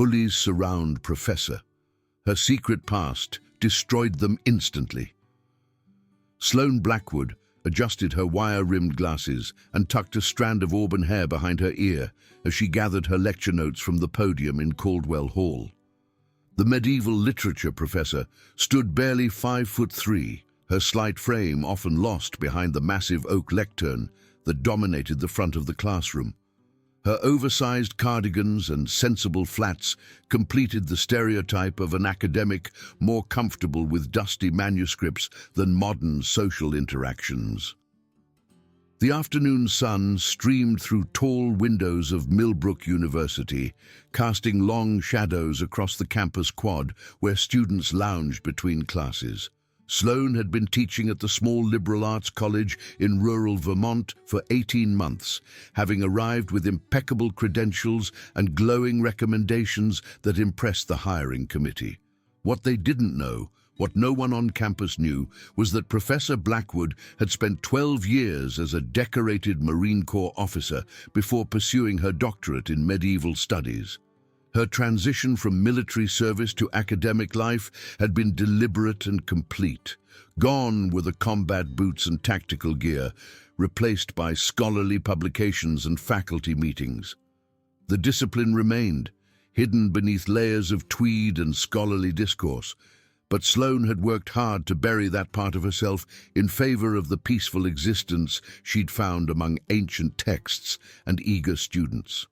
Bullies surround Professor. Her secret past destroyed them instantly. Sloane Blackwood adjusted her wire-rimmed glasses and tucked a strand of auburn hair behind her ear as she gathered her lecture notes from the podium in Caldwell Hall. The medieval literature professor stood barely 5'3", her slight frame often lost behind the massive oak lectern that dominated the front of the classroom. Her oversized cardigans and sensible flats completed the stereotype of an academic more comfortable with dusty manuscripts than modern social interactions. The afternoon sun streamed through tall windows of Millbrook University, casting long shadows across the campus quad where students lounged between classes. Sloane had been teaching at the small liberal arts college in rural Vermont for 18 months, having arrived with impeccable credentials and glowing recommendations that impressed the hiring committee. What they didn't know, what no one on campus knew, was that Professor Blackwood had spent 12 years as a decorated Marine Corps officer before pursuing her doctorate in medieval studies. Her transition from military service to academic life had been deliberate and complete. Gone were the combat boots and tactical gear, replaced by scholarly publications and faculty meetings. The discipline remained, hidden beneath layers of tweed and scholarly discourse, but Sloane had worked hard to bury that part of herself in favor of the peaceful existence she'd found among ancient texts and eager students.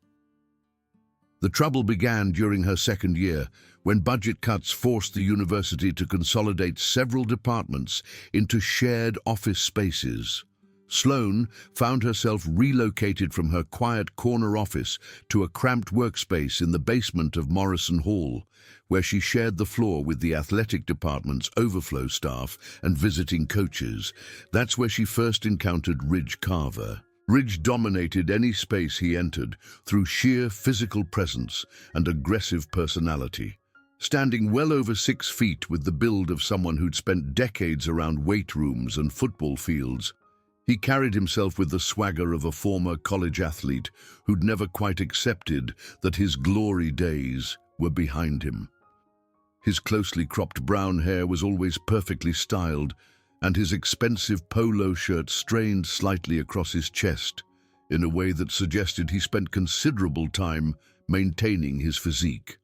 The trouble began during her second year, when budget cuts forced the university to consolidate several departments into shared office spaces. Sloane found herself relocated from her quiet corner office to a cramped workspace in the basement of Morrison Hall, where she shared the floor with the athletic department's overflow staff and visiting coaches. That's where she first encountered Ridge Carver. Ridge dominated any space he entered through sheer physical presence and aggressive personality. Standing well over 6 feet with the build of someone who'd spent decades around weight rooms and football fields, he carried himself with the swagger of a former college athlete who'd never quite accepted that his glory days were behind him. His closely cropped brown hair was always perfectly styled, and his expensive polo shirt strained slightly across his chest in a way that suggested he spent considerable time maintaining his physique.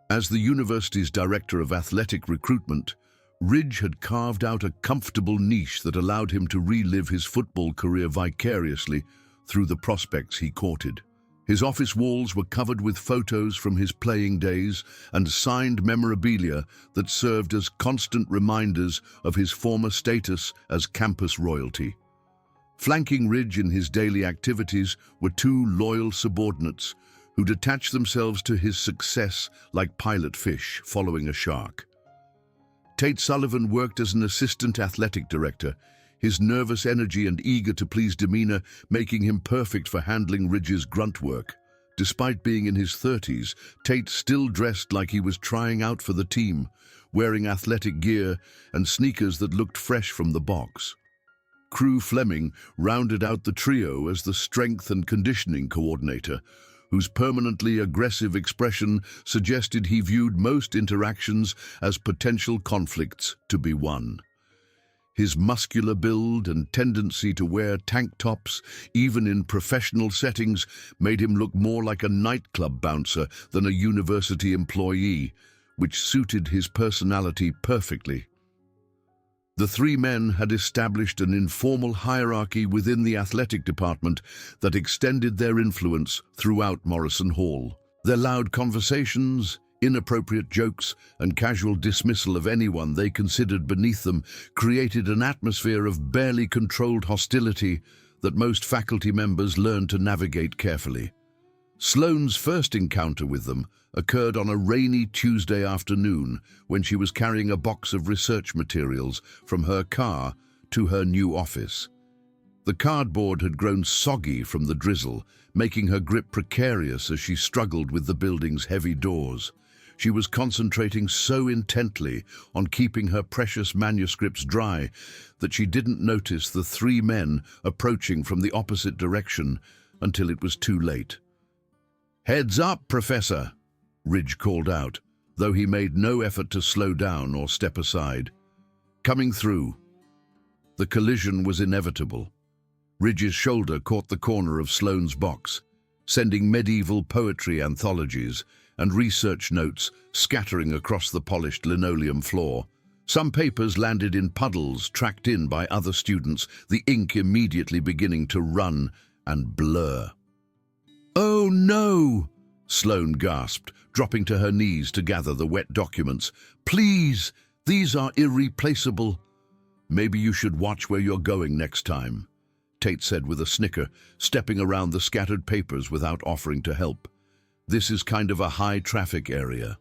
As the university's director of athletic recruitment, Ridge had carved out a comfortable niche that allowed him to relive his football career vicariously through the prospects he courted. His office walls were covered with photos from his playing days and signed memorabilia that served as constant reminders of his former status as campus royalty. Flanking Ridge in his daily activities were 2 loyal subordinates who'd attached themselves to his success like pilot fish following a shark. Tate Sullivan worked as an assistant athletic director, his nervous energy and eager-to-please demeanor making him perfect for handling Ridge's grunt work. Despite being in his 30s, Tate still dressed like he was trying out for the team, wearing athletic gear and sneakers that looked fresh from the box. Crew Fleming rounded out the trio as the strength and conditioning coordinator, whose permanently aggressive expression suggested he viewed most interactions as potential conflicts to be won. His muscular build and tendency to wear tank tops, even in professional settings, made him look more like a nightclub bouncer than a university employee, which suited his personality perfectly. The 3 men had established an informal hierarchy within the athletic department that extended their influence throughout Morrison Hall. Their loud conversations, inappropriate jokes, and casual dismissal of anyone they considered beneath them created an atmosphere of barely controlled hostility that most faculty members learned to navigate carefully. Sloane's first encounter with them occurred on a rainy Tuesday afternoon when she was carrying a box of research materials from her car to her new office. The cardboard had grown soggy from the drizzle, making her grip precarious as she struggled with the building's heavy doors. She was concentrating so intently on keeping her precious manuscripts dry that she didn't notice the 3 men approaching from the opposite direction until it was too late. "Heads up, Professor," Ridge called out, though he made no effort to slow down or step aside. Coming through. The collision was inevitable. Ridge's shoulder caught the corner of Sloane's box, sending medieval poetry anthologies and research notes scattering across the polished linoleum floor. Some papers landed in puddles tracked in by other students, the ink immediately beginning to run and blur. "Oh no!" Sloane gasped, dropping to her knees to gather the wet documents. "Please, these are irreplaceable." "Maybe you should watch where you're going next time," Tate said with a snicker, stepping around the scattered papers without offering to help. "This is kind of a high-traffic area."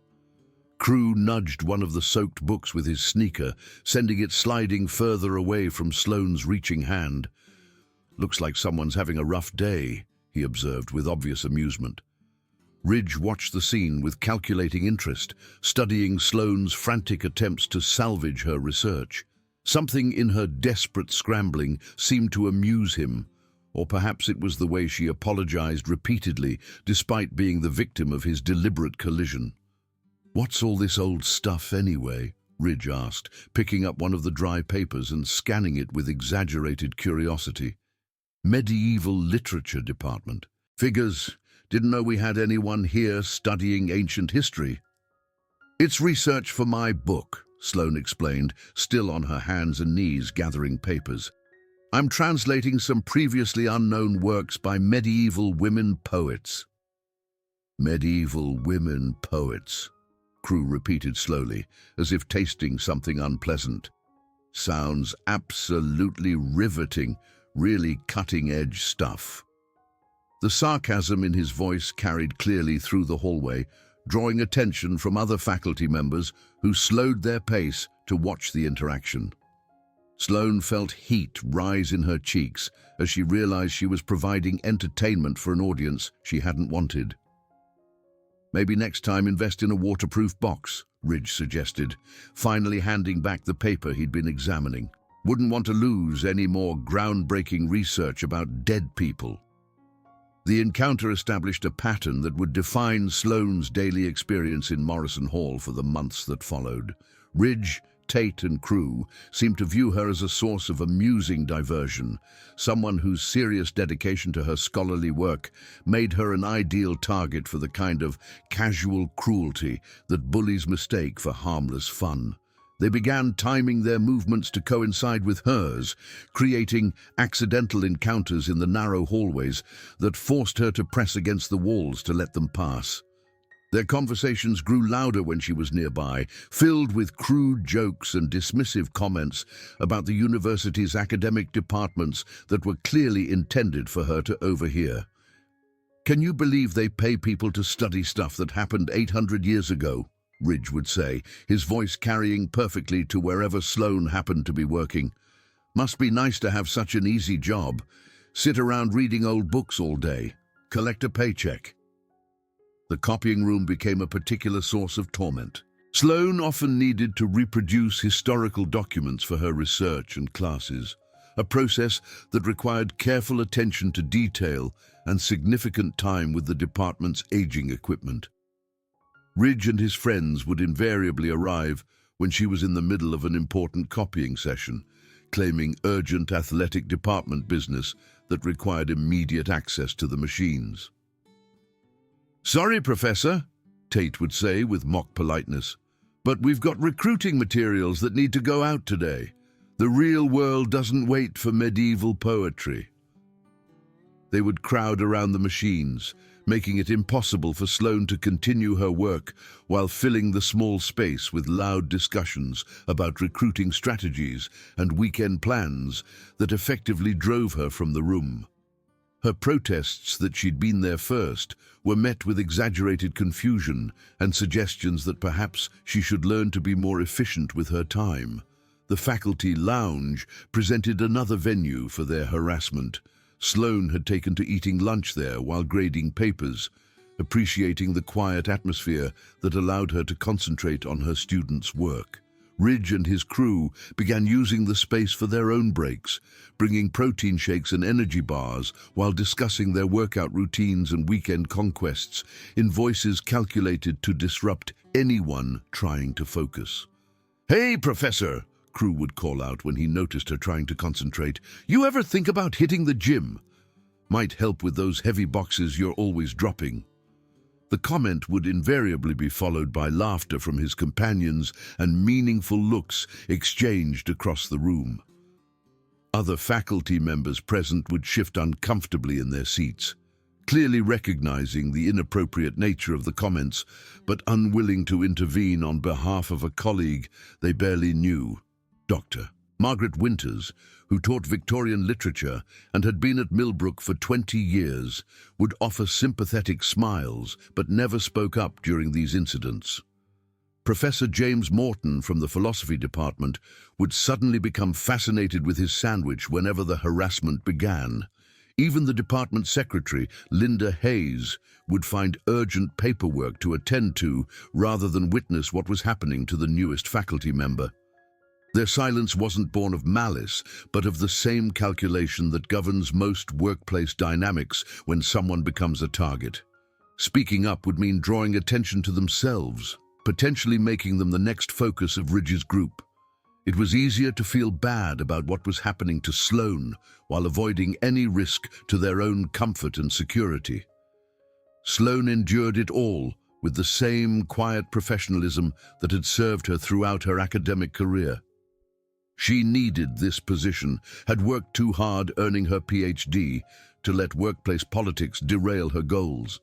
Crew nudged one of the soaked books with his sneaker, sending it sliding further away from Sloane's reaching hand. "Looks like someone's having a rough day," he observed with obvious amusement. Ridge watched the scene with calculating interest, studying Sloane's frantic attempts to salvage her research. Something in her desperate scrambling seemed to amuse him, or perhaps it was the way she apologized repeatedly despite being the victim of his deliberate collision. "What's all this old stuff anyway?" Ridge asked, picking up one of the dry papers and scanning it with exaggerated curiosity. "Medieval Literature Department. Figures. Didn't know we had anyone here studying ancient history." "It's research for my book," Sloane explained, still on her hands and knees gathering papers. "I'm translating some previously unknown works by medieval women poets." "Medieval women poets," Crew repeated slowly, as if tasting something unpleasant. "Sounds absolutely riveting, really cutting-edge stuff." The sarcasm in his voice carried clearly through the hallway, drawing attention from other faculty members who slowed their pace to watch the interaction. Sloane felt heat rise in her cheeks as she realized she was providing entertainment for an audience she hadn't wanted. "Maybe next time invest in a waterproof box," Ridge suggested, finally handing back the paper he'd been examining. "Wouldn't want to lose any more groundbreaking research about dead people." The encounter established a pattern that would define Sloane's daily experience in Morrison Hall for the months that followed. Ridge, Tate and Crew seemed to view her as a source of amusing diversion, someone whose serious dedication to her scholarly work made her an ideal target for the kind of casual cruelty that bullies mistake for harmless fun. They began timing their movements to coincide with hers, creating accidental encounters in the narrow hallways that forced her to press against the walls to let them pass. Their conversations grew louder when she was nearby, filled with crude jokes and dismissive comments about the university's academic departments that were clearly intended for her to overhear. "Can you believe they pay people to study stuff that happened 800 years ago?" Ridge would say, his voice carrying perfectly to wherever Sloane happened to be working. "Must be nice to have such an easy job. Sit around reading old books all day. Collect a paycheck." The copying room became a particular source of torment. Sloane often needed to reproduce historical documents for her research and classes, a process that required careful attention to detail and significant time with the department's aging equipment. Ridge and his friends would invariably arrive when she was in the middle of an important copying session, claiming urgent athletic department business that required immediate access to the machines. "Sorry, Professor," Tate would say with mock politeness, "but we've got recruiting materials that need to go out today. The real world doesn't wait for medieval poetry." They would crowd around the machines, making it impossible for Sloane to continue her work while filling the small space with loud discussions about recruiting strategies and weekend plans that effectively drove her from the room. Her protests that she'd been there first were met with exaggerated confusion and suggestions that perhaps she should learn to be more efficient with her time. The faculty lounge presented another venue for their harassment. Sloane had taken to eating lunch there while grading papers, appreciating the quiet atmosphere that allowed her to concentrate on her students' work. Ridge and his crew began using the space for their own breaks, bringing protein shakes and energy bars while discussing their workout routines and weekend conquests in voices calculated to disrupt anyone trying to focus. "Hey, Professor!" Crew would call out when he noticed her trying to concentrate. "You ever think about hitting the gym? Might help with those heavy boxes you're always dropping." The comment would invariably be followed by laughter from his companions and meaningful looks exchanged across the room. Other faculty members present would shift uncomfortably in their seats, clearly recognizing the inappropriate nature of the comments, but unwilling to intervene on behalf of a colleague they barely knew. Dr. Margaret Winters, who taught Victorian literature and had been at Millbrook for 20 years, would offer sympathetic smiles but never spoke up during these incidents. Professor James Morton from the philosophy department would suddenly become fascinated with his sandwich whenever the harassment began. Even the department secretary, Linda Hayes, would find urgent paperwork to attend to rather than witness what was happening to the newest faculty member. Their silence wasn't born of malice, but of the same calculation that governs most workplace dynamics when someone becomes a target. Speaking up would mean drawing attention to themselves, potentially making them the next focus of Ridge's group. It was easier to feel bad about what was happening to Sloane while avoiding any risk to their own comfort and security. Sloane endured it all with the same quiet professionalism that had served her throughout her academic career. She needed this position, had worked too hard earning her PhD to let workplace politics derail her goals.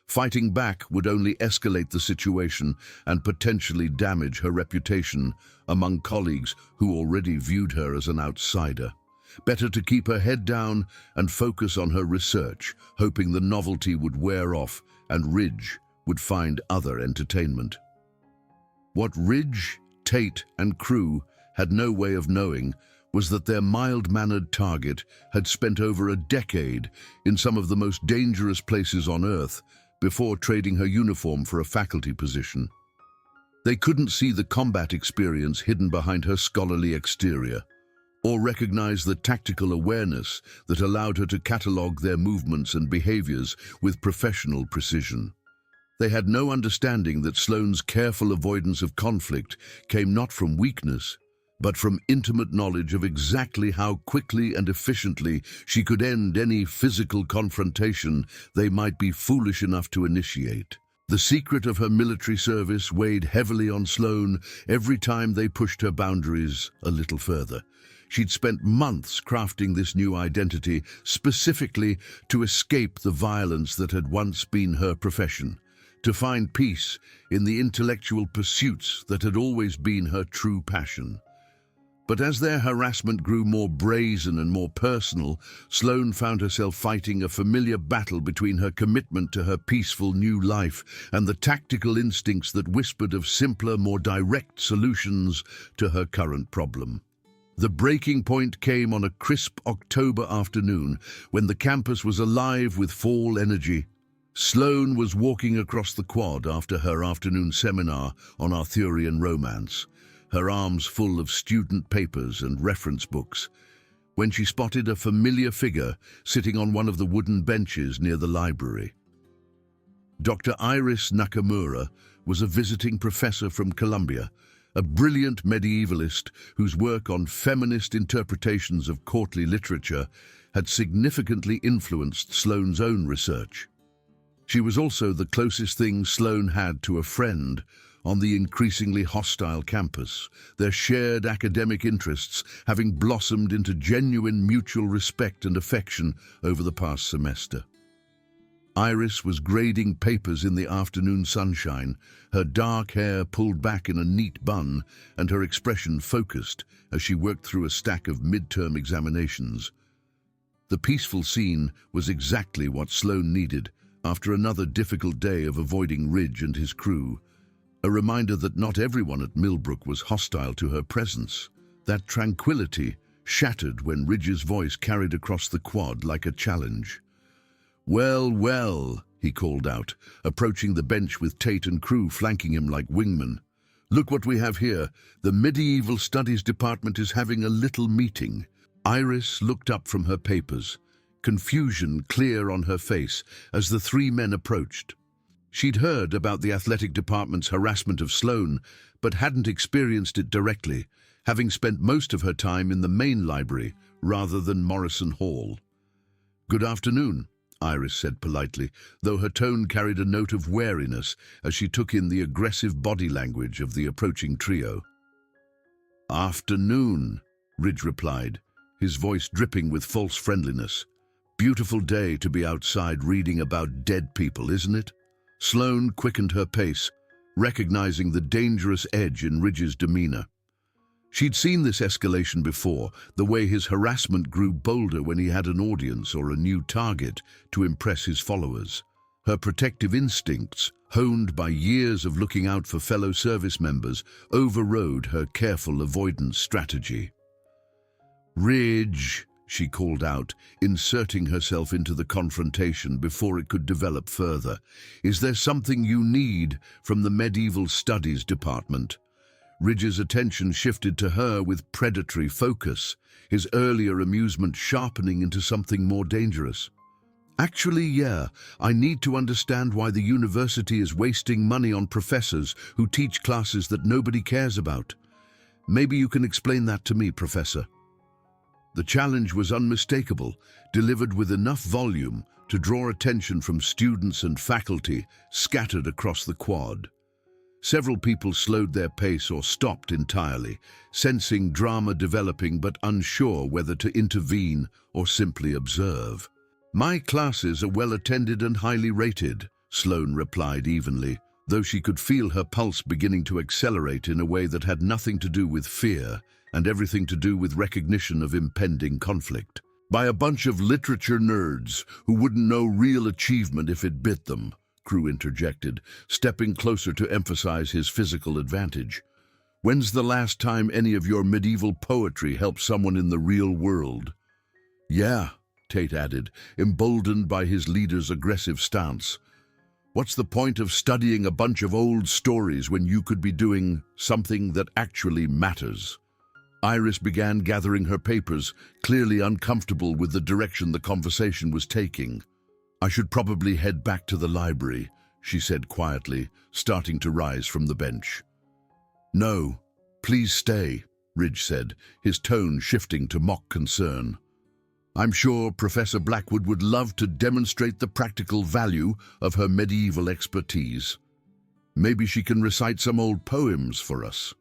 Fighting back would only escalate the situation and potentially damage her reputation among colleagues who already viewed her as an outsider. Better to keep her head down and focus on her research, hoping the novelty would wear off and Ridge would find other entertainment. What Ridge, Tate, and crew had no way of knowing was that their mild-mannered target had spent over a decade in some of the most dangerous places on Earth before trading her uniform for a faculty position. They couldn't see the combat experience hidden behind her scholarly exterior, or recognize the tactical awareness that allowed her to catalogue their movements and behaviors with professional precision. They had no understanding that Sloane's careful avoidance of conflict came not from weakness, but from intimate knowledge of exactly how quickly and efficiently she could end any physical confrontation they might be foolish enough to initiate. The secret of her military service weighed heavily on Sloane every time they pushed her boundaries a little further. She'd spent months crafting this new identity specifically to escape the violence that had once been her profession, to find peace in the intellectual pursuits that had always been her true passion. But as their harassment grew more brazen and more personal, Sloane found herself fighting a familiar battle between her commitment to her peaceful new life and the tactical instincts that whispered of simpler, more direct solutions to her current problem. The breaking point came on a crisp October afternoon when the campus was alive with fall energy. Sloane was walking across the quad after her afternoon seminar on Arthurian romance, her arms full of student papers and reference books, when she spotted a familiar figure sitting on one of the wooden benches near the library. Dr. Iris Nakamura was a visiting professor from Columbia, a brilliant medievalist whose work on feminist interpretations of courtly literature had significantly influenced Sloane's own research. She was also the closest thing Sloane had to a friend on the increasingly hostile campus, their shared academic interests having blossomed into genuine mutual respect and affection over the past semester. Iris was grading papers in the afternoon sunshine, her dark hair pulled back in a neat bun and her expression focused as she worked through a stack of midterm examinations. The peaceful scene was exactly what Sloane needed after another difficult day of avoiding Ridge and his crew. A reminder that not everyone at Millbrook was hostile to her presence. That tranquility shattered when Ridge's voice carried across the quad like a challenge. "Well, well," he called out, approaching the bench with Tate and crew flanking him like wingmen. Look what we have here. The Medieval Studies Department is having a little meeting. Iris looked up from her papers, confusion clear on her face as the three men approached. She'd heard about the athletic department's harassment of Sloane, but hadn't experienced it directly, having spent most of her time in the main library rather than Morrison Hall. "Good afternoon," Iris said politely, though her tone carried a note of wariness as she took in the aggressive body language of the approaching trio. "Afternoon," Ridge replied, his voice dripping with false friendliness. "Beautiful day to be outside reading about dead people, isn't it?" Sloane quickened her pace, recognizing the dangerous edge in Ridge's demeanor. She'd seen this escalation before, the way his harassment grew bolder when he had an audience or a new target to impress his followers. Her protective instincts, honed by years of looking out for fellow service members, overrode her careful avoidance strategy. "Ridge," she called out, inserting herself into the confrontation before it could develop further. "Is there something you need from the Medieval Studies Department?" Ridge's attention shifted to her with predatory focus, his earlier amusement sharpening into something more dangerous. "Actually, yeah, I need to understand why the university is wasting money on professors who teach classes that nobody cares about. Maybe you can explain that to me, Professor." The challenge was unmistakable, delivered with enough volume to draw attention from students and faculty scattered across the quad. Several people slowed their pace or stopped entirely, sensing drama developing but unsure whether to intervene or simply observe. "My classes are well attended and highly rated," Sloane replied evenly, though she could feel her pulse beginning to accelerate in a way that had nothing to do with fear and everything to do with recognition of impending conflict. "By a bunch of literature nerds who wouldn't know real achievement if it bit them," Crew interjected, stepping closer to emphasize his physical advantage. "When's the last time any of your medieval poetry helped someone in the real world?" "Yeah," Tate added, emboldened by his leader's aggressive stance. "What's the point of studying a bunch of old stories when you could be doing something that actually matters?" Iris began gathering her papers, clearly uncomfortable with the direction the conversation was taking. "I should probably head back to the library," she said quietly, starting to rise from the bench. "No, please stay," Ridge said, his tone shifting to mock concern. "I'm sure Professor Blackwood would love to demonstrate the practical value of her medieval expertise. Maybe she can recite some old poems for us."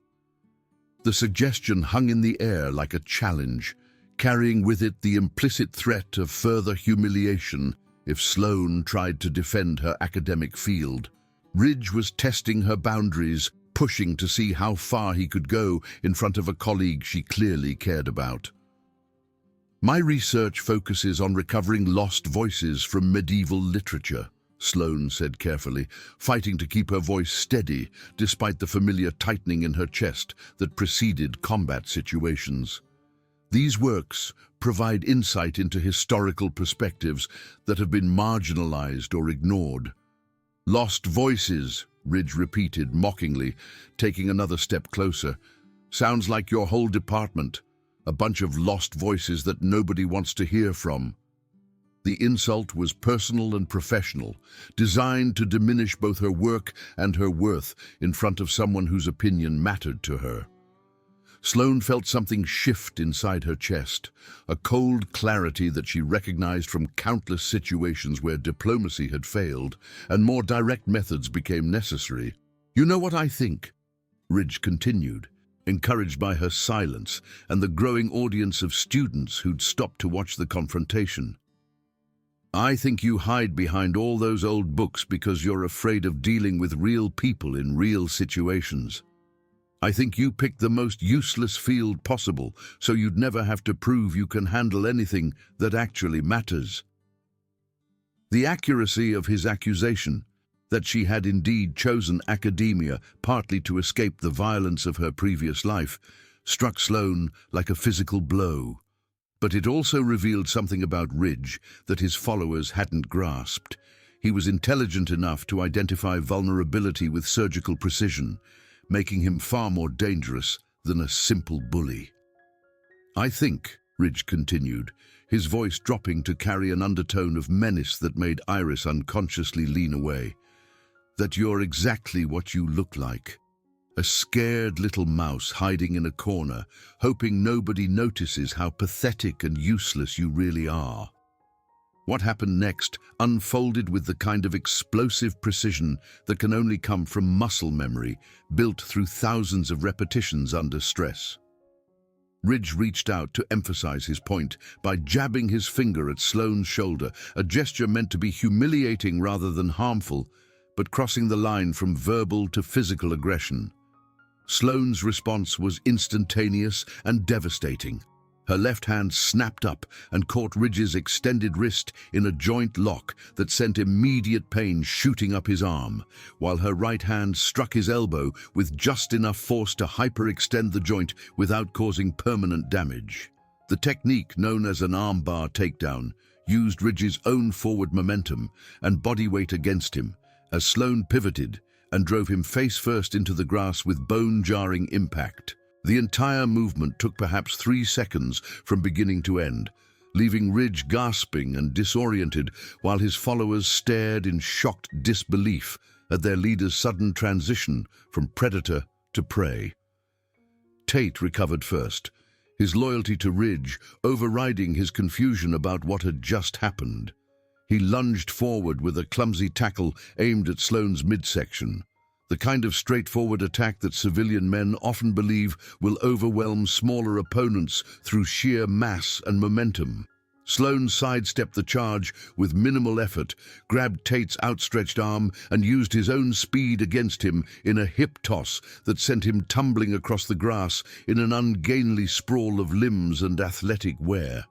The suggestion hung in the air like a challenge, carrying with it the implicit threat of further humiliation if Sloane tried to defend her academic field. Ridge was testing her boundaries, pushing to see how far he could go in front of a colleague she clearly cared about. "My research focuses on recovering lost voices from medieval literature," Sloane said carefully, fighting to keep her voice steady despite the familiar tightening in her chest that preceded combat situations. "These works provide insight into historical perspectives that have been marginalized or ignored." "Lost voices," Ridge repeated mockingly, taking another step closer. "Sounds like your whole department. A bunch of lost voices that nobody wants to hear from." The insult was personal and professional, designed to diminish both her work and her worth in front of someone whose opinion mattered to her. Sloane felt something shift inside her chest, a cold clarity that she recognized from countless situations where diplomacy had failed and more direct methods became necessary. "You know what I think?" Ridge continued, encouraged by her silence and the growing audience of students who'd stopped to watch the confrontation. "I think you hide behind all those old books because you're afraid of dealing with real people in real situations. I think you picked the most useless field possible, so you'd never have to prove you can handle anything that actually matters." The accuracy of his accusation, that she had indeed chosen academia partly to escape the violence of her previous life, struck Sloane like a physical blow. But it also revealed something about Ridge that his followers hadn't grasped. He was intelligent enough to identify vulnerability with surgical precision, making him far more dangerous than a simple bully. "I think," Ridge continued, his voice dropping to carry an undertone of menace that made Iris unconsciously lean away, "that you're exactly what you look like. A scared little mouse hiding in a corner, hoping nobody notices how pathetic and useless you really are." What happened next unfolded with the kind of explosive precision that can only come from muscle memory, built through thousands of repetitions under stress. Ridge reached out to emphasize his point by jabbing his finger at Sloane's shoulder, a gesture meant to be humiliating rather than harmful, but crossing the line from verbal to physical aggression. Sloane's response was instantaneous and devastating. Her left hand snapped up and caught Ridge's extended wrist in a joint lock that sent immediate pain shooting up his arm, while her right hand struck his elbow with just enough force to hyperextend the joint without causing permanent damage. The technique, known as an armbar takedown, used Ridge's own forward momentum and body weight against him, as Sloane pivoted and drove him face first into the grass with bone-jarring impact. The entire movement took perhaps 3 seconds from beginning to end, leaving Ridge gasping and disoriented while his followers stared in shocked disbelief at their leader's sudden transition from predator to prey. Tate recovered first, his loyalty to Ridge overriding his confusion about what had just happened. He lunged forward with a clumsy tackle aimed at Sloane's midsection, the kind of straightforward attack that civilian men often believe will overwhelm smaller opponents through sheer mass and momentum. Sloane sidestepped the charge with minimal effort, grabbed Tate's outstretched arm, and used his own speed against him in a hip toss that sent him tumbling across the grass in an ungainly sprawl of limbs and athletic wear.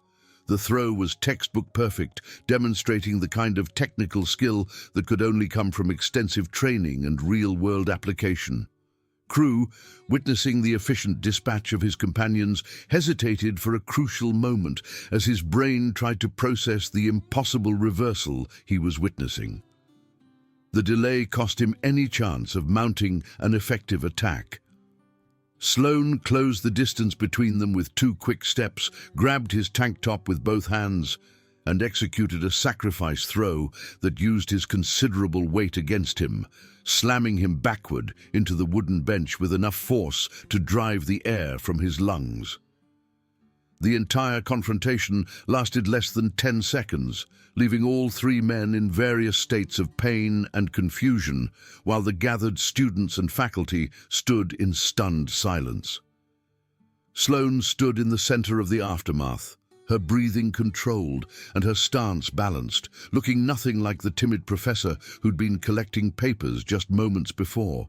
The throw was textbook perfect, demonstrating the kind of technical skill that could only come from extensive training and real-world application. Crew, witnessing the efficient dispatch of his companions, hesitated for a crucial moment as his brain tried to process the impossible reversal he was witnessing. The delay cost him any chance of mounting an effective attack. Sloane closed the distance between them with 2 quick steps, grabbed his tank top with both hands, and executed a sacrifice throw that used his considerable weight against him, slamming him backward into the wooden bench with enough force to drive the air from his lungs. The entire confrontation lasted less than 10 seconds, leaving all 3 men in various states of pain and confusion, while the gathered students and faculty stood in stunned silence. Sloane stood in the center of the aftermath, her breathing controlled and her stance balanced, looking nothing like the timid professor who'd been collecting papers just moments before.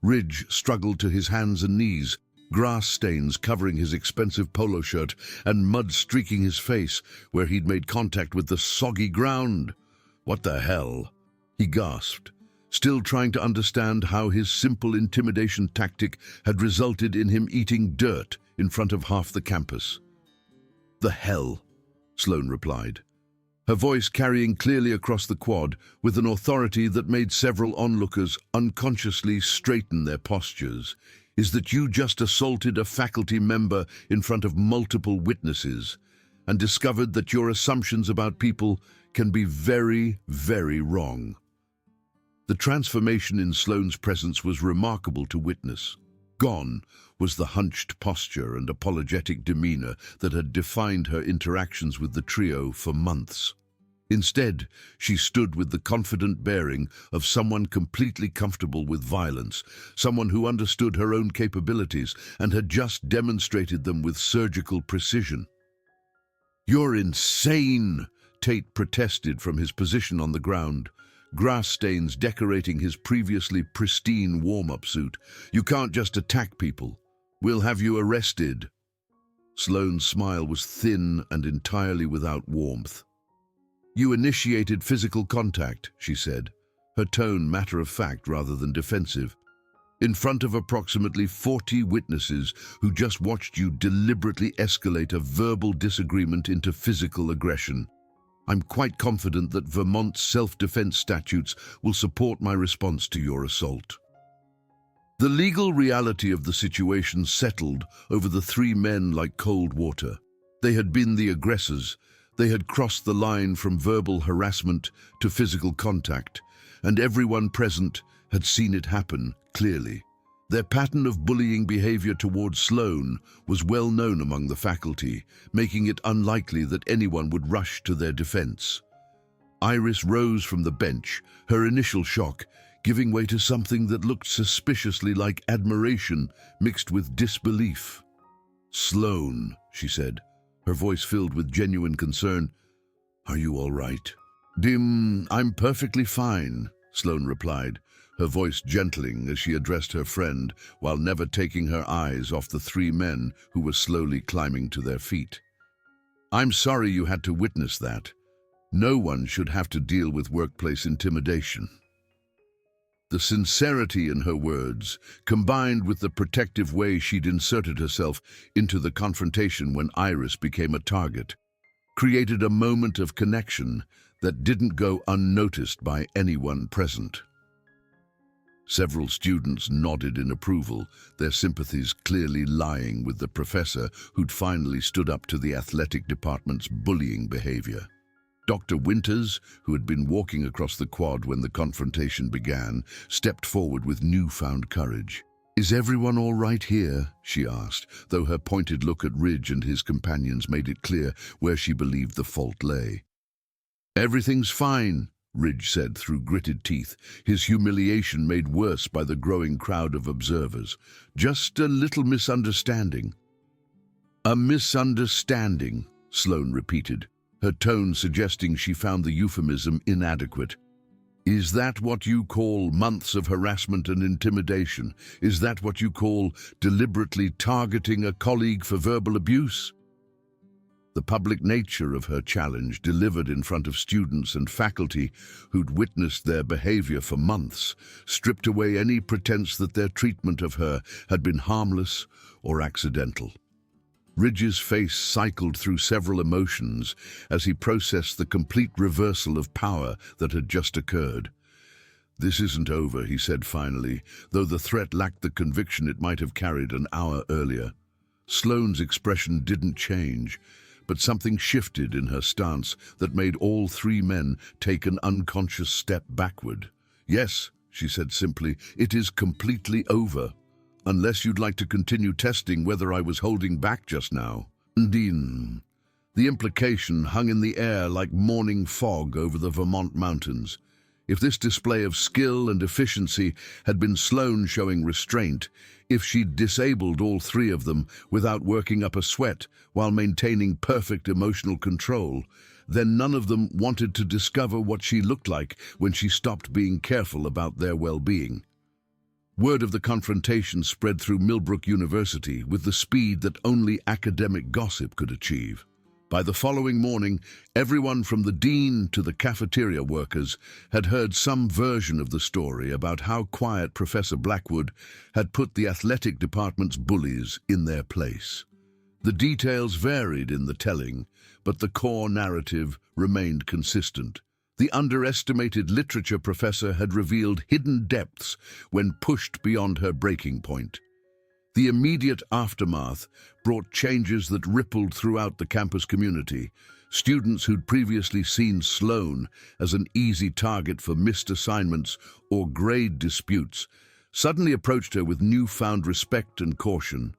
Ridge struggled to his hands and knees, grass stains covering his expensive polo shirt and mud streaking his face where he'd made contact with the soggy ground. "What the hell?" he gasped, still trying to understand how his simple intimidation tactic had resulted in him eating dirt in front of half the campus. "The hell," Sloane replied, her voice carrying clearly across the quad with an authority that made several onlookers unconsciously straighten their postures, "is that you just assaulted a faculty member in front of multiple witnesses and discovered that your assumptions about people can be very, very wrong." The transformation in Sloane's presence was remarkable to witness. Gone was the hunched posture and apologetic demeanor that had defined her interactions with the trio for months. Instead, she stood with the confident bearing of someone completely comfortable with violence, someone who understood her own capabilities and had just demonstrated them with surgical precision. "You're insane!" Tate protested from his position on the ground, grass stains decorating his previously pristine warm-up suit. "You can't just attack people. We'll have you arrested." Sloane's smile was thin and entirely without warmth. "You initiated physical contact," she said, her tone matter-of-fact rather than defensive, "in front of approximately 40 witnesses who just watched you deliberately escalate a verbal disagreement into physical aggression. I'm quite confident that Vermont's self-defense statutes will support my response to your assault." The legal reality of the situation settled over the three men like cold water. They had been the aggressors. They had crossed the line from verbal harassment to physical contact, and everyone present had seen it happen clearly. Their pattern of bullying behavior towards Sloane was well known among the faculty, making it unlikely that anyone would rush to their defense. Iris rose from the bench, her initial shock giving way to something that looked suspiciously like admiration mixed with disbelief. "Sloane," she said, her voice filled with genuine concern, "are you all right?" I'm perfectly fine," Sloane replied, her voice gentling as she addressed her friend while never taking her eyes off the three men who were slowly climbing to their feet. "I'm sorry you had to witness that. No one should have to deal with workplace intimidation." The sincerity in her words, combined with the protective way she'd inserted herself into the confrontation when Iris became a target, created a moment of connection that didn't go unnoticed by anyone present. Several students nodded in approval, their sympathies clearly lying with the professor who'd finally stood up to the athletic department's bullying behavior. Dr. Winters, who had been walking across the quad when the confrontation began, stepped forward with newfound courage. "Is everyone all right here?" she asked, though her pointed look at Ridge and his companions made it clear where she believed the fault lay. "Everything's fine," Ridge said through gritted teeth, his humiliation made worse by the growing crowd of observers. "Just a little misunderstanding." "A misunderstanding," Sloane repeated, her tone suggesting she found the euphemism inadequate. "Is that what you call months of harassment and intimidation? Is that what you call deliberately targeting a colleague for verbal abuse?" The public nature of her challenge, delivered in front of students and faculty who'd witnessed their behavior for months, stripped away any pretense that their treatment of her had been harmless or accidental. Ridge's face cycled through several emotions as he processed the complete reversal of power that had just occurred. "This isn't over," he said finally, though the threat lacked the conviction it might have carried an hour earlier. Sloane's expression didn't change, but something shifted in her stance that made all three men take an unconscious step backward. "Yes," she said simply, "it is completely over. Unless you'd like to continue testing whether I was holding back just now." Dean. The implication hung in the air like morning fog over the Vermont mountains. If this display of skill and efficiency had been Sloane showing restraint, if she'd disabled all three of them without working up a sweat while maintaining perfect emotional control, then none of them wanted to discover what she looked like when she stopped being careful about their well-being. Word of the confrontation spread through Millbrook University with the speed that only academic gossip could achieve. By the following morning, everyone from the dean to the cafeteria workers had heard some version of the story about how quiet Professor Blackwood had put the athletic department's bullies in their place. The details varied in the telling, but the core narrative remained consistent. The underestimated literature professor had revealed hidden depths when pushed beyond her breaking point. The immediate aftermath brought changes that rippled throughout the campus community. Students who'd previously seen Sloane as an easy target for missed assignments or grade disputes suddenly approached her with newfound respect and caution.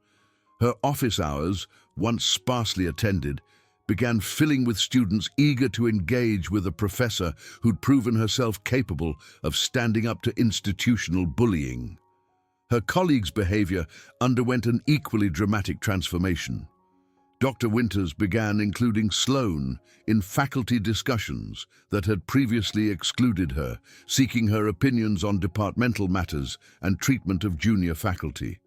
Her office hours, once sparsely attended, began filling with students eager to engage with a professor who'd proven herself capable of standing up to institutional bullying. Her colleagues' behavior underwent an equally dramatic transformation. Dr. Winters began including Sloane in faculty discussions that had previously excluded her, seeking her opinions on departmental matters and treatment of junior faculty.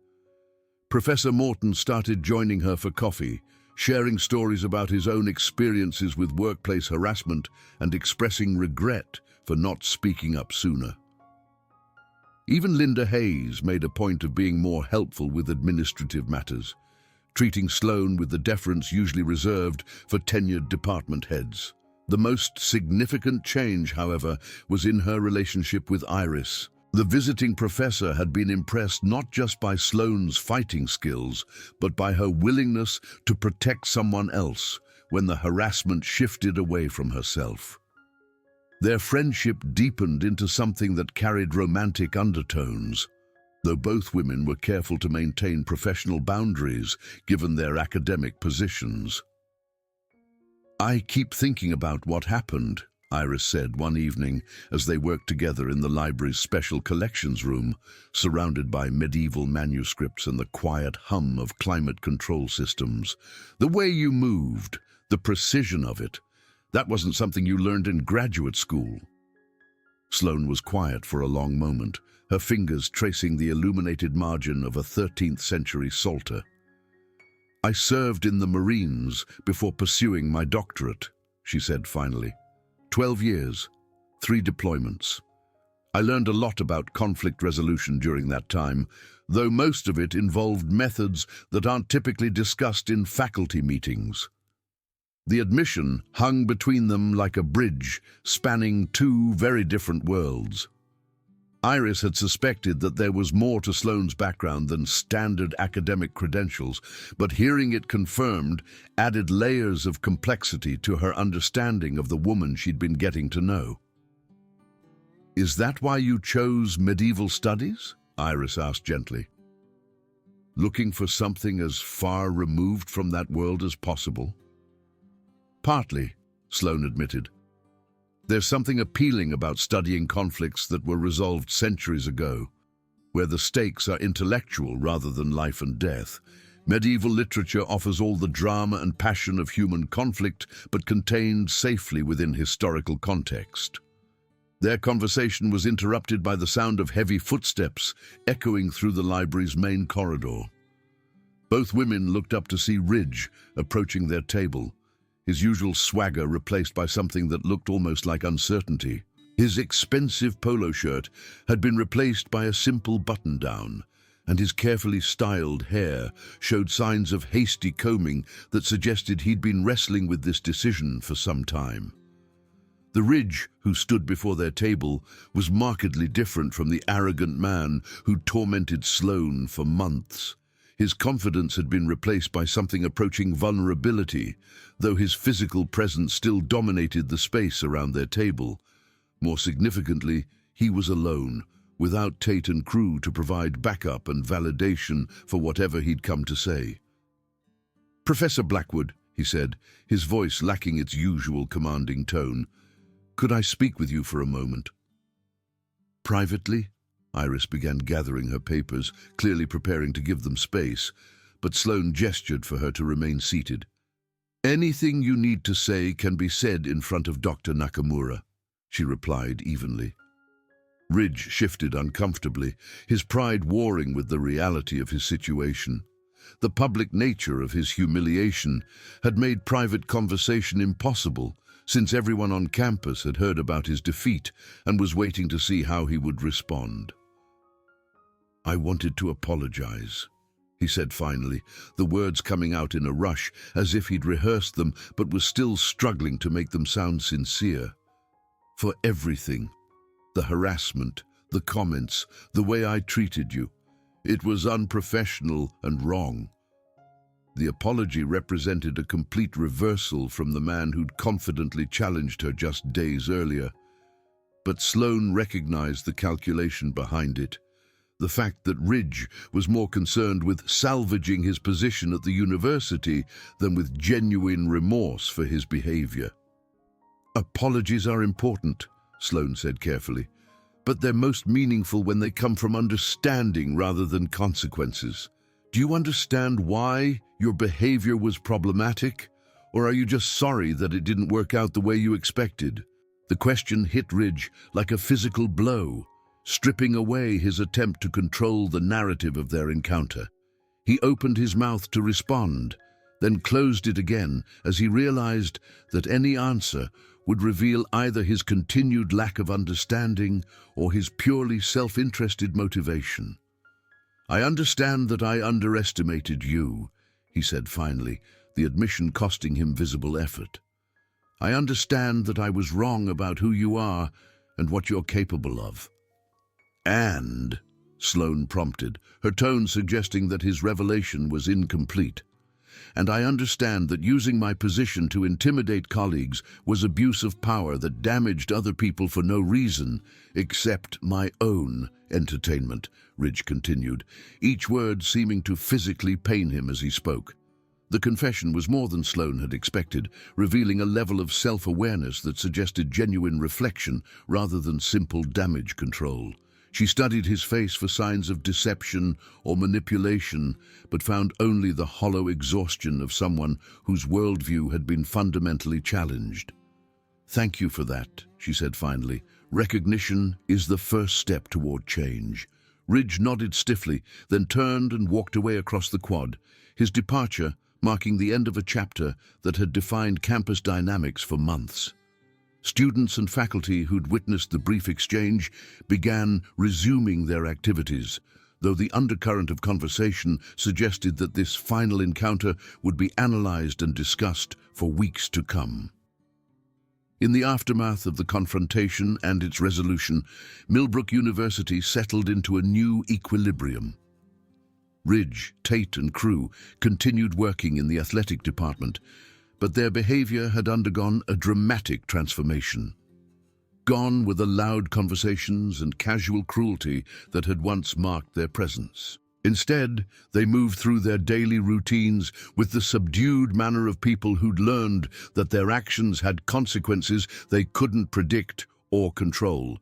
Professor Morton started joining her for coffee, sharing stories about his own experiences with workplace harassment and expressing regret for not speaking up sooner. Even Linda Hayes made a point of being more helpful with administrative matters, treating Sloane with the deference usually reserved for tenured department heads. The most significant change, however, was in her relationship with Iris. The visiting professor had been impressed not just by Sloane's fighting skills, but by her willingness to protect someone else when the harassment shifted away from herself. Their friendship deepened into something that carried romantic undertones, though both women were careful to maintain professional boundaries given their academic positions. "I keep thinking about what happened," Iris said one evening as they worked together in the library's special collections room, surrounded by medieval manuscripts and the quiet hum of climate control systems. "The way you moved, the precision of it, that wasn't something you learned in graduate school." Sloane was quiet for a long moment, her fingers tracing the illuminated margin of a 13th century psalter. "I served in the Marines before pursuing my doctorate," she said finally. 12 years, 3 deployments. I learned a lot about conflict resolution during that time, though most of it involved methods that aren't typically discussed in faculty meetings. The admission hung between them like a bridge spanning 2 very different worlds. Iris had suspected that there was more to Sloane's background than standard academic credentials, but hearing it confirmed added layers of complexity to her understanding of the woman she'd been getting to know. "Is that why you chose medieval studies?" Iris asked gently. "Looking for something as far removed from that world as possible?" "Partly," Sloane admitted. "There's something appealing about studying conflicts that were resolved centuries ago, where the stakes are intellectual rather than life and death. Medieval literature offers all the drama and passion of human conflict, but contained safely within historical context." Their conversation was interrupted by the sound of heavy footsteps echoing through the library's main corridor. Both women looked up to see Ridge approaching their table, his usual swagger replaced by something that looked almost like uncertainty. His expensive polo shirt had been replaced by a simple button-down, and his carefully styled hair showed signs of hasty combing that suggested he'd been wrestling with this decision for some time. The Ridge who stood before their table was markedly different from the arrogant man who'd tormented Sloane for months. His confidence had been replaced by something approaching vulnerability, though his physical presence still dominated the space around their table. More significantly, he was alone, without Tate and crew to provide backup and validation for whatever he'd come to say. "Professor Blackwood," he said, his voice lacking its usual commanding tone, "could I speak with you for a moment?" "Privately?" Iris began gathering her papers, clearly preparing to give them space, but Sloane gestured for her to remain seated. "Anything you need to say can be said in front of Dr. Nakamura," she replied evenly. Ridge shifted uncomfortably, his pride warring with the reality of his situation. The public nature of his humiliation had made private conversation impossible, since everyone on campus had heard about his defeat and was waiting to see how he would respond. "I wanted to apologize," he said finally, the words coming out in a rush, as if he'd rehearsed them but was still struggling to make them sound sincere. "For everything. The harassment, the comments, the way I treated you. It was unprofessional and wrong." The apology represented a complete reversal from the man who'd confidently challenged her just days earlier. But Sloane recognized the calculation behind it. The fact that Ridge was more concerned with salvaging his position at the university than with genuine remorse for his behavior. "Apologies are important," Sloane said carefully, "but they're most meaningful when they come from understanding rather than consequences. Do you understand why your behavior was problematic, or are you just sorry that it didn't work out the way you expected?" The question hit Ridge like a physical blow, stripping away his attempt to control the narrative of their encounter. He opened his mouth to respond, then closed it again as he realized that any answer would reveal either his continued lack of understanding or his purely self-interested motivation. "I understand that I underestimated you," he said finally, the admission costing him visible effort. "I understand that I was wrong about who you are and what you're capable of." And, Sloane prompted, her tone suggesting that his revelation was incomplete. And I understand that using my position to intimidate colleagues was abuse of power that damaged other people for no reason except my own entertainment, Ridge continued, each word seeming to physically pain him as he spoke. The confession was more than Sloane had expected, revealing a level of self-awareness that suggested genuine reflection rather than simple damage control. She studied his face for signs of deception or manipulation, but found only the hollow exhaustion of someone whose worldview had been fundamentally challenged. "Thank you for that," she said finally. "Recognition is the first step toward change." Ridge nodded stiffly, then turned and walked away across the quad, his departure marking the end of a chapter that had defined campus dynamics for months. Students and faculty who'd witnessed the brief exchange began resuming their activities, though the undercurrent of conversation suggested that this final encounter would be analyzed and discussed for weeks to come. In the aftermath of the confrontation and its resolution, Millbrook University settled into a new equilibrium. Ridge, Tate, and crew continued working in the athletic department, but their behavior had undergone a dramatic transformation. Gone were the loud conversations and casual cruelty that had once marked their presence. Instead, they moved through their daily routines with the subdued manner of people who'd learned that their actions had consequences they couldn't predict or control.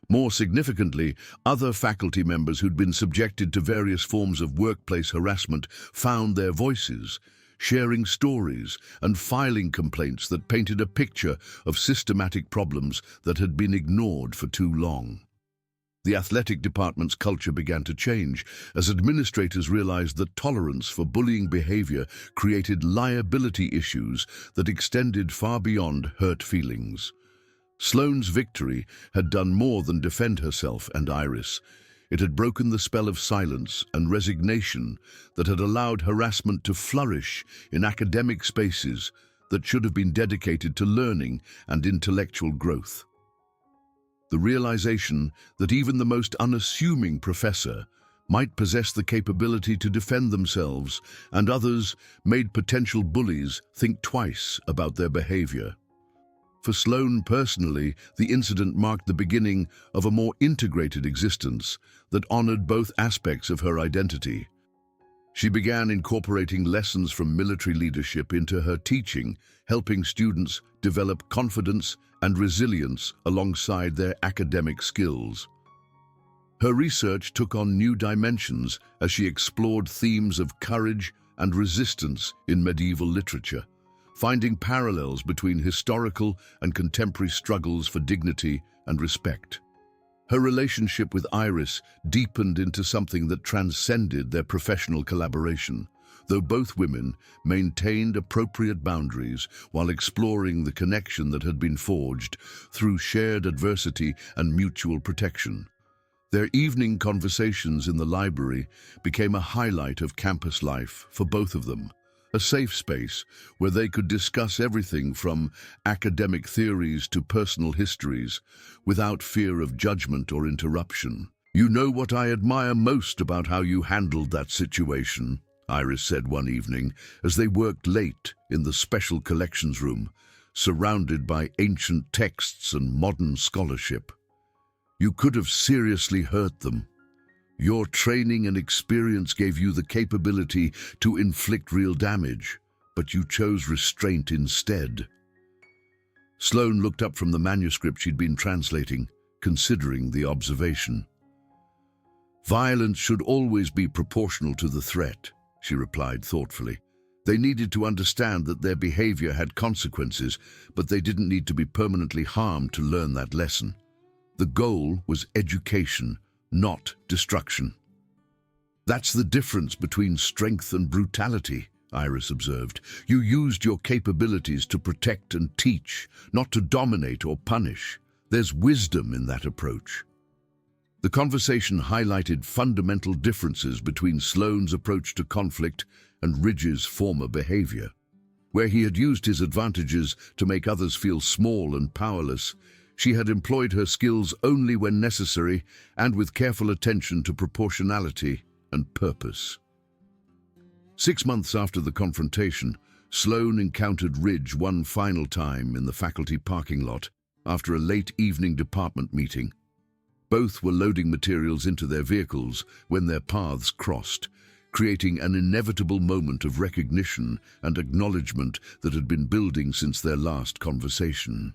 More significantly, other faculty members who'd been subjected to various forms of workplace harassment found their voices, sharing stories and filing complaints that painted a picture of systematic problems that had been ignored for too long. The athletic department's culture began to change as administrators realized that tolerance for bullying behavior created liability issues that extended far beyond hurt feelings. Sloane's victory had done more than defend herself and Iris. It had broken the spell of silence and resignation that had allowed harassment to flourish in academic spaces that should have been dedicated to learning and intellectual growth. The realization that even the most unassuming professor might possess the capability to defend themselves and others made potential bullies think twice about their behavior. For Sloane personally, the incident marked the beginning of a more integrated existence that honored both aspects of her identity. She began incorporating lessons from military leadership into her teaching, helping students develop confidence and resilience alongside their academic skills. Her research took on new dimensions as she explored themes of courage and resistance in medieval literature, finding parallels between historical and contemporary struggles for dignity and respect. Her relationship with Iris deepened into something that transcended their professional collaboration, though both women maintained appropriate boundaries while exploring the connection that had been forged through shared adversity and mutual protection. Their evening conversations in the library became a highlight of campus life for both of them, a safe space where they could discuss everything from academic theories to personal histories without fear of judgment or interruption. "You know what I admire most about how you handled that situation," Iris said one evening as they worked late in the special collections room, surrounded by ancient texts and modern scholarship. "You could have seriously hurt them. Your training and experience gave you the capability to inflict real damage, but you chose restraint instead." Sloane looked up from the manuscript she'd been translating, considering the observation. "Violence should always be proportional to the threat," she replied thoughtfully. "They needed to understand that their behavior had consequences, but they didn't need to be permanently harmed to learn that lesson. The goal was education, not destruction." "That's the difference between strength and brutality," Iris observed. "You used your capabilities to protect and teach, not to dominate or punish. There's wisdom in that approach." The conversation highlighted fundamental differences between Sloane's approach to conflict and Ridge's former behavior. Where he had used his advantages to make others feel small and powerless, She had employed her skills only when necessary and with careful attention to proportionality and purpose. 6 months after the confrontation, Sloane encountered Ridge one final time in the faculty parking lot after a late evening department meeting. Both were loading materials into their vehicles when their paths crossed, creating an inevitable moment of recognition and acknowledgement that had been building since their last conversation.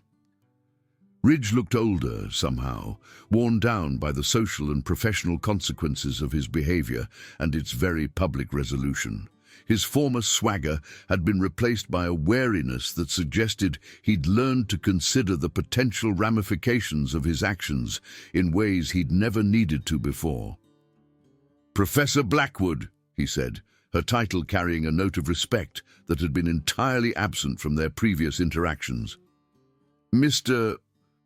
Ridge looked older, somehow, worn down by the social and professional consequences of his behavior and its very public resolution. His former swagger had been replaced by a wariness that suggested he'd learned to consider the potential ramifications of his actions in ways he'd never needed to before. "Professor Blackwood," he said, her title carrying a note of respect that had been entirely absent from their previous interactions. "Mr.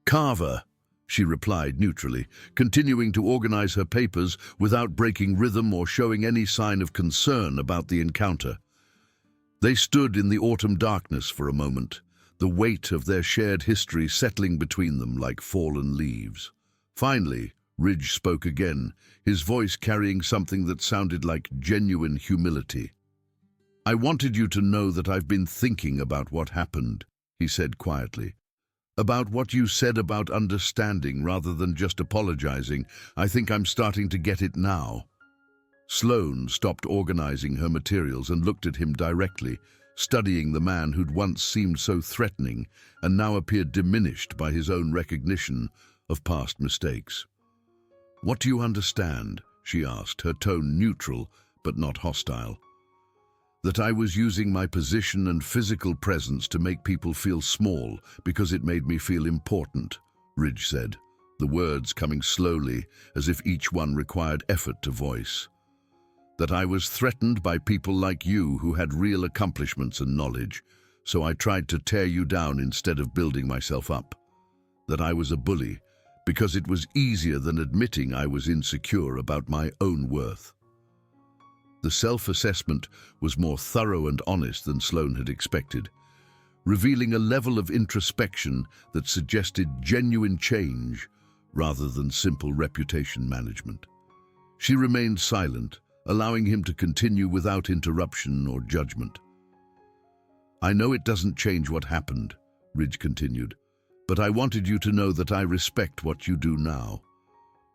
Carver," she replied neutrally, continuing to organize her papers without breaking rhythm or showing any sign of concern about the encounter. They stood in the autumn darkness for a moment, the weight of their shared history settling between them like fallen leaves. Finally, Ridge spoke again, his voice carrying something that sounded like genuine humility. "I wanted you to know that I've been thinking about what happened," he said quietly. "About what you said about understanding rather than just apologizing. I think I'm starting to get it now." Sloane stopped organizing her materials and looked at him directly, studying the man who'd once seemed so threatening and now appeared diminished by his own recognition of past mistakes. "What do you understand?" she asked, her tone neutral but not hostile. "That I was using my position and physical presence to make people feel small because it made me feel important," Ridge said, the words coming slowly as if each one required effort to voice. "That I was threatened by people like you who had real accomplishments and knowledge, so I tried to tear you down instead of building myself up. That I was a bully because it was easier than admitting I was insecure about my own worth." The self-assessment was more thorough and honest than Sloane had expected, revealing a level of introspection that suggested genuine change rather than simple reputation management. She remained silent, allowing him to continue without interruption or judgment. "I know it doesn't change what happened," Ridge continued, "but I wanted you to know that I respect what you do now.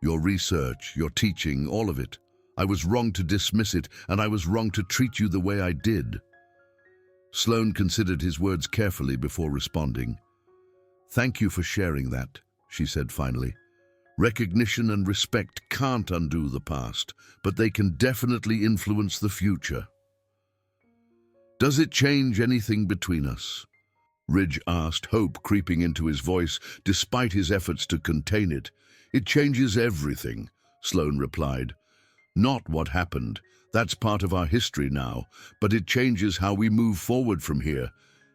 Your research, your teaching, all of it. I was wrong to dismiss it, and I was wrong to treat you the way I did." Sloane considered his words carefully before responding. "Thank you for sharing that," she said finally. "Recognition and respect can't undo the past, but they can definitely influence the future." "Does it change anything between us?" Ridge asked, hope creeping into his voice despite his efforts to contain it. "It changes everything," Sloane replied. "Not what happened. That's part of our history now, but it changes how we move forward from here.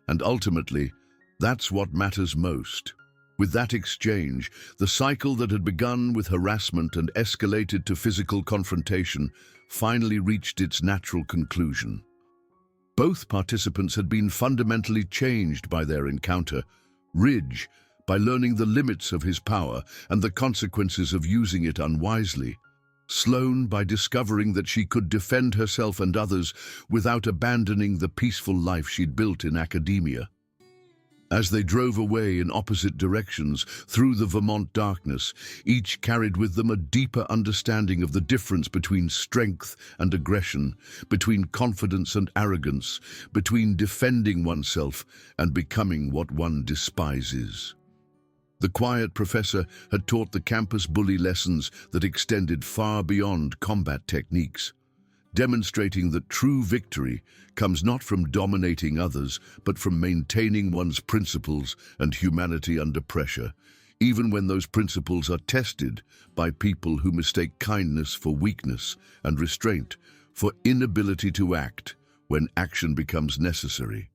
And ultimately, that's what matters most." With that exchange, the cycle that had begun with harassment and escalated to physical confrontation finally reached its natural conclusion. Both participants had been fundamentally changed by their encounter. Ridge, by learning the limits of his power and the consequences of using it unwisely. Sloane, by discovering that she could defend herself and others without abandoning the peaceful life she'd built in academia. As they drove away in opposite directions through the Vermont darkness, each carried with them a deeper understanding of the difference between strength and aggression, between confidence and arrogance, between defending oneself and becoming what one despises. The quiet professor had taught the campus bully lessons that extended far beyond combat techniques, demonstrating that true victory comes not from dominating others, but from maintaining one's principles and humanity under pressure, even when those principles are tested by people who mistake kindness for weakness and restraint for inability to act when action becomes necessary.